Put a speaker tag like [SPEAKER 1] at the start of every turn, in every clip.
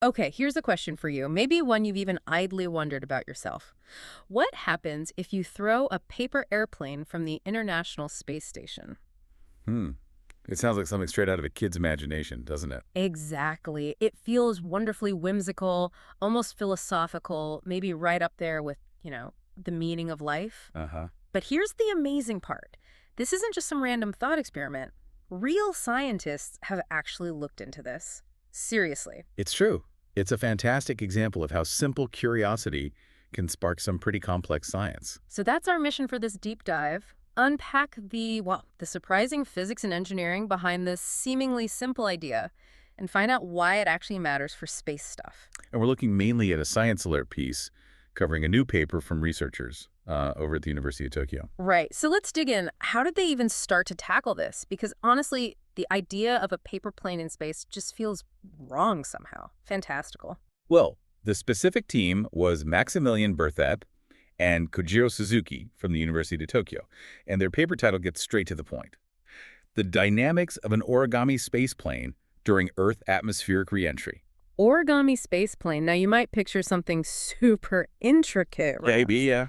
[SPEAKER 1] Okay, here's a question for you. Maybe one you've even idly wondered about yourself. What happens if you throw a paper airplane from the International Space Station?
[SPEAKER 2] Hmm. It sounds like something straight out of a kid's imagination, doesn't it?
[SPEAKER 1] Exactly. It feels wonderfully whimsical, almost philosophical, maybe right up there with, the meaning of life.
[SPEAKER 2] Uh-huh.
[SPEAKER 1] But here's the amazing part. This isn't just some random thought experiment. Real scientists have actually looked into this. Seriously.
[SPEAKER 2] It's true. It's a fantastic example of how simple curiosity can spark some pretty complex science.
[SPEAKER 1] So that's our mission for this deep dive. Unpack the surprising physics and engineering behind this seemingly simple idea and find out why it actually matters for space stuff.
[SPEAKER 2] And we're looking mainly at a science alert piece covering a new paper from researchers over at the University of Tokyo.
[SPEAKER 1] Right. So let's dig in. How did they even start to tackle this? Because honestly, the idea of a paper plane in space just feels wrong somehow. Fantastical.
[SPEAKER 2] Well, the specific team was Maximilian Berthep and Kojiro Suzuki from the University of Tokyo, and their paper title gets straight to the point. The dynamics of an origami spaceplane during Earth atmospheric reentry.
[SPEAKER 1] Origami spaceplane. Now, you might picture something super intricate, right?
[SPEAKER 2] Maybe, yeah.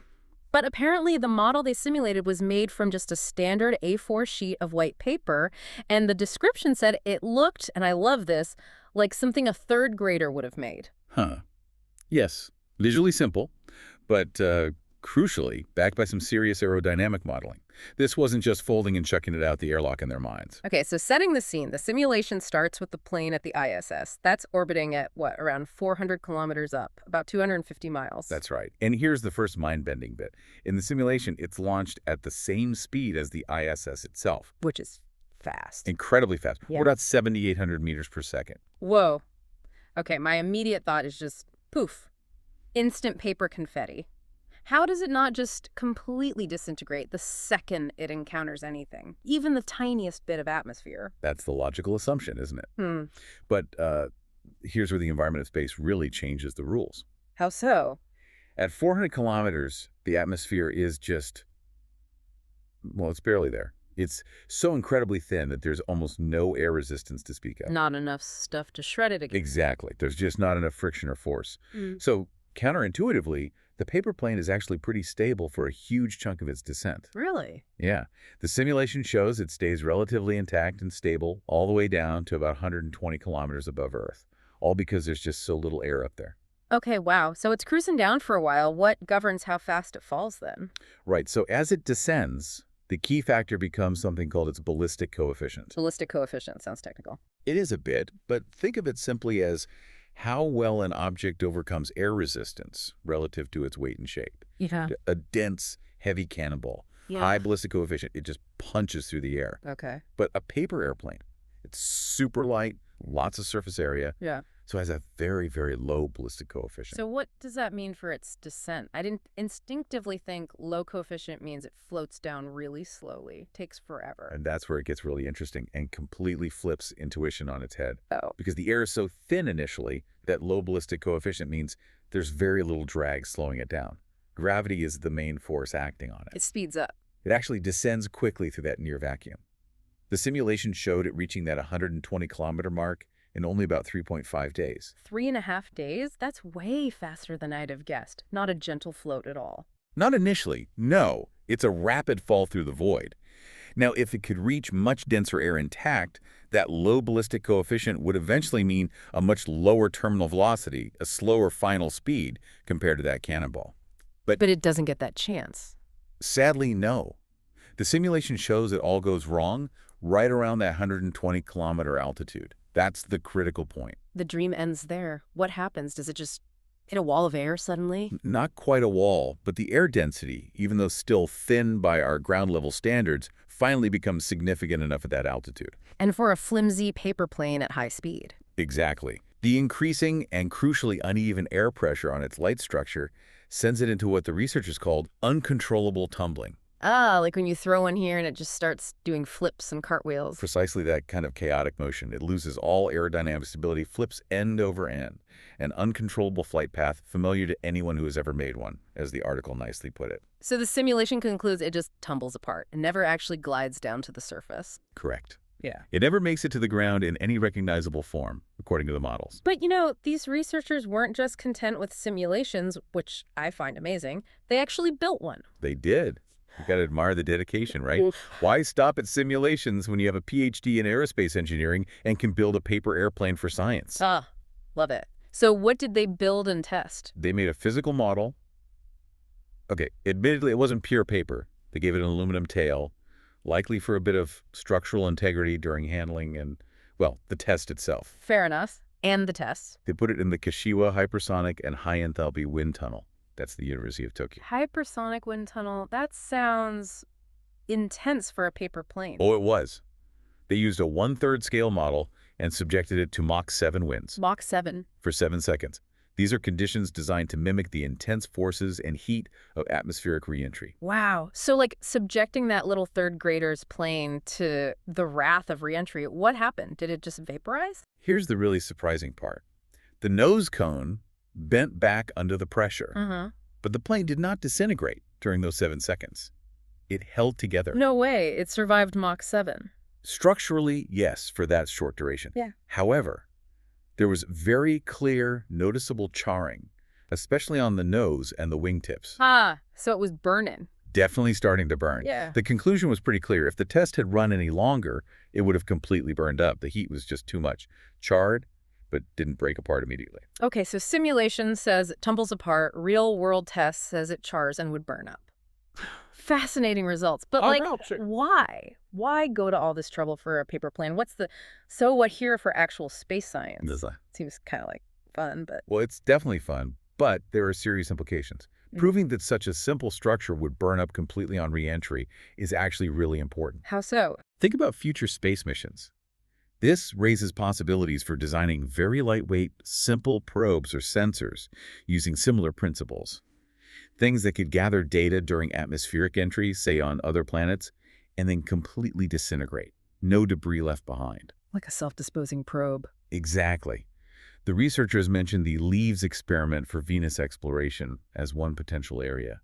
[SPEAKER 1] But apparently the model they simulated was made from just a standard A4 sheet of white paper, and the description said it looked, and I love this, like something a third grader would have made.
[SPEAKER 2] Huh. Yes, visually simple, but crucially backed by some serious aerodynamic modeling. This wasn't just folding and chucking it out the airlock in their minds.
[SPEAKER 1] Okay, so setting the scene, the simulation starts with the plane at the ISS. That's orbiting at, around 400 kilometers up, about 250 miles.
[SPEAKER 2] That's right. And here's the first mind-bending bit. In the simulation, it's launched at the same speed as the ISS itself.
[SPEAKER 1] Which is fast.
[SPEAKER 2] Incredibly fast.
[SPEAKER 1] Yeah.
[SPEAKER 2] We're about 7,800 meters per second.
[SPEAKER 1] Whoa. Okay, my immediate thought is just poof. Instant paper confetti. How does it not just completely disintegrate the second it encounters anything, even the tiniest bit of atmosphere?
[SPEAKER 2] That's the logical assumption, isn't it?
[SPEAKER 1] Hmm.
[SPEAKER 2] But here's where the environment of space really changes the rules.
[SPEAKER 1] How so?
[SPEAKER 2] At 400 kilometers, the atmosphere is just, well, it's barely there. It's so incredibly thin that there's almost no air resistance to speak of.
[SPEAKER 1] Not enough stuff to shred it again.
[SPEAKER 2] Exactly. There's just not enough friction or force.
[SPEAKER 1] Mm.
[SPEAKER 2] So counterintuitively, the paper plane is actually pretty stable for a huge chunk of its descent.
[SPEAKER 1] Really?
[SPEAKER 2] Yeah. The simulation shows it stays relatively intact and stable all the way down to about 120 kilometers above Earth, all because there's just so little air up there.
[SPEAKER 1] Okay, wow. So it's cruising down for a while. What governs how fast it falls then?
[SPEAKER 2] Right. So as it descends, the key factor becomes something called its ballistic coefficient.
[SPEAKER 1] Ballistic coefficient sounds technical.
[SPEAKER 2] It is a bit, but think of it simply as how well an object overcomes air resistance relative to its weight and shape.
[SPEAKER 1] Yeah.
[SPEAKER 2] A dense, heavy cannonball,
[SPEAKER 1] Yeah.
[SPEAKER 2] high ballistic coefficient, it just punches through the air.
[SPEAKER 1] Okay.
[SPEAKER 2] But a paper airplane, it's super light, lots of surface area,
[SPEAKER 1] Yeah.
[SPEAKER 2] so it has a very, very low ballistic coefficient.
[SPEAKER 1] So what does that mean for its descent? I didn't instinctively think low coefficient means it floats down really slowly, takes forever.
[SPEAKER 2] And that's where it gets really interesting and completely flips intuition on its head.
[SPEAKER 1] Oh.
[SPEAKER 2] Because the air is so thin initially that low ballistic coefficient means there's very little drag slowing it down. Gravity is the main force acting on it.
[SPEAKER 1] It speeds up.
[SPEAKER 2] It actually descends quickly through that near vacuum. The simulation showed it reaching that 120-kilometer mark in only about 3.5 days.
[SPEAKER 1] 3.5 days? That's way faster than I'd have guessed. Not a gentle float at all.
[SPEAKER 2] Not initially, no. It's a rapid fall through the void. Now, if it could reach much denser air intact, that low ballistic coefficient would eventually mean a much lower terminal velocity, a slower final speed compared to that cannonball.
[SPEAKER 1] But it doesn't get that chance.
[SPEAKER 2] Sadly, no. The simulation shows it all goes wrong right around that 120-kilometer altitude. That's the critical point.
[SPEAKER 1] The dream ends there. What happens? Does it just hit a wall of air suddenly?
[SPEAKER 2] Not quite a wall, but the air density, even though still thin by our ground-level standards, finally becomes significant enough at that altitude.
[SPEAKER 1] And for a flimsy paper plane at high speed.
[SPEAKER 2] Exactly. The increasing and crucially uneven air pressure on its light structure sends it into what the researchers called uncontrollable tumbling.
[SPEAKER 1] Ah, like when you throw one here and it just starts doing flips and cartwheels.
[SPEAKER 2] Precisely that kind of chaotic motion. It loses all aerodynamic stability, flips end over end. An uncontrollable flight path familiar to anyone who has ever made one, as the article nicely put it.
[SPEAKER 1] So the simulation concludes it just tumbles apart and never actually glides down to the surface.
[SPEAKER 2] Correct.
[SPEAKER 1] Yeah.
[SPEAKER 2] It never makes it to the ground in any recognizable form, according to the models.
[SPEAKER 1] But, these researchers weren't just content with simulations, which I find amazing. They actually built one.
[SPEAKER 2] They did. You got to admire the dedication, right?
[SPEAKER 1] Oof.
[SPEAKER 2] Why stop at simulations when you have a PhD in aerospace engineering and can build a paper airplane for science?
[SPEAKER 1] Ah, love it. So what did they build and test?
[SPEAKER 2] They made a physical model. Okay, admittedly, it wasn't pure paper. They gave it an aluminum tail, likely for a bit of structural integrity during handling and, well, the test itself.
[SPEAKER 1] Fair enough. And the tests.
[SPEAKER 2] They put it in the Kashiwa Hypersonic and High Enthalpy Wind Tunnel. That's the University of Tokyo.
[SPEAKER 1] Hypersonic wind tunnel. That sounds intense for a paper plane.
[SPEAKER 2] Oh, it was. They used a 1/3 scale model and subjected it to Mach 7 winds
[SPEAKER 1] Mach 7.
[SPEAKER 2] for 7 seconds. These are conditions designed to mimic the intense forces and heat of atmospheric reentry.
[SPEAKER 1] Wow. So, like, subjecting that little third grader's plane to the wrath of reentry, what happened? Did it just vaporize?
[SPEAKER 2] Here's the really surprising part. The nose cone bent back under the pressure,
[SPEAKER 1] Uh-huh.
[SPEAKER 2] but the plane did not disintegrate during those 7 seconds. It held together.
[SPEAKER 1] No way. It survived Mach 7.
[SPEAKER 2] Structurally, yes, for that short duration.
[SPEAKER 1] Yeah.
[SPEAKER 2] However, there was very clear, noticeable charring, especially on the nose and the wingtips.
[SPEAKER 1] Ah, so it was burning.
[SPEAKER 2] Definitely starting to burn.
[SPEAKER 1] Yeah.
[SPEAKER 2] The conclusion was pretty clear. If the test had run any longer, it would have completely burned up. The heat was just too much. Charred, but didn't break apart immediately.
[SPEAKER 1] Okay, so simulation says it tumbles apart. Real-world test says it chars and would burn up. Fascinating results. But, why? Why go to all this trouble for a paper plane? So what here for actual space science? Seems kind of like fun, but...
[SPEAKER 2] Well, it's definitely fun, but there are serious implications. Proving that such a simple structure would burn up completely on re-entry is actually really important.
[SPEAKER 1] How so?
[SPEAKER 2] Think about future space missions. This raises possibilities for designing very lightweight, simple probes or sensors using similar principles. Things that could gather data during atmospheric entry, say on other planets, and then completely disintegrate. No debris left behind.
[SPEAKER 1] Like a self-disposing probe.
[SPEAKER 2] Exactly. The researchers mentioned the Leaves experiment for Venus exploration as one potential area.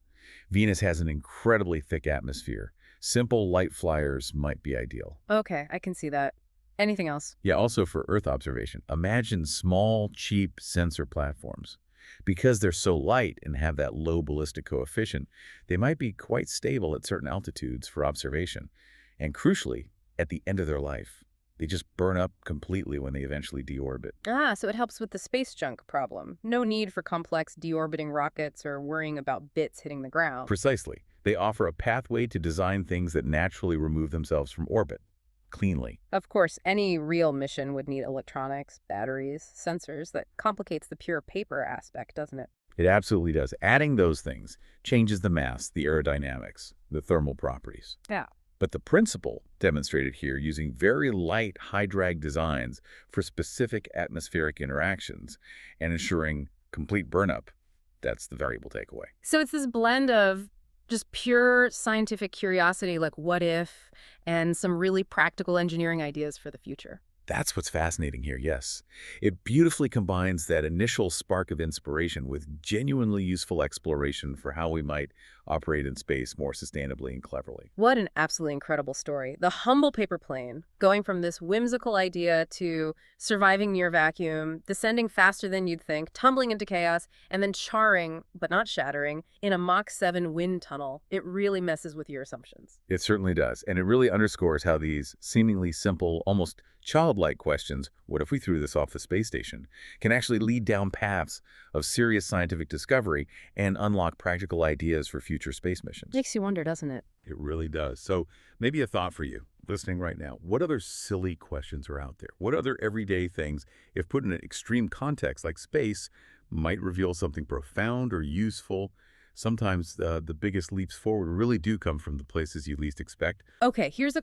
[SPEAKER 2] Venus has an incredibly thick atmosphere. Simple light flyers might be ideal.
[SPEAKER 1] Okay, I can see that. Anything else?
[SPEAKER 2] Yeah, also for Earth observation, imagine small, cheap sensor platforms. Because they're so light and have that low ballistic coefficient, they might be quite stable at certain altitudes for observation. And crucially, at the end of their life, they just burn up completely when they eventually deorbit.
[SPEAKER 1] Ah, so it helps with the space junk problem. No need for complex deorbiting rockets or worrying about bits hitting the ground.
[SPEAKER 2] Precisely. They offer a pathway to design things that naturally remove themselves from orbit, cleanly.
[SPEAKER 1] Of course, any real mission would need electronics, batteries, sensors. That complicates the pure paper aspect, doesn't it?
[SPEAKER 2] It absolutely does. Adding those things changes the mass, the aerodynamics, the thermal properties.
[SPEAKER 1] Yeah.
[SPEAKER 2] But the principle demonstrated here using very light, high-drag designs for specific atmospheric interactions and ensuring complete burnup, that's the valuable takeaway.
[SPEAKER 1] So it's this blend of just pure scientific curiosity, like what if, and some really practical engineering ideas for the future.
[SPEAKER 2] That's what's fascinating here, yes. It beautifully combines that initial spark of inspiration with genuinely useful exploration for how we might operate in space more sustainably and cleverly.
[SPEAKER 1] What an absolutely incredible story. The humble paper plane, going from this whimsical idea to surviving near vacuum, descending faster than you'd think, tumbling into chaos, and then charring, but not shattering, in a Mach 7 wind tunnel. It really messes with your assumptions.
[SPEAKER 2] It certainly does, and it really underscores how these seemingly simple, almost childlike questions, what if we threw this off the space station, can actually lead down paths of serious scientific discovery and unlock practical ideas for future space missions.
[SPEAKER 1] Makes you wonder, doesn't it?
[SPEAKER 2] It really does. So maybe a thought for you listening right now. What other silly questions are out there? What other everyday things, if put in an extreme context like space, might reveal something profound or useful? Sometimes the biggest leaps forward really do come from the places you least expect.
[SPEAKER 1] Okay, here's a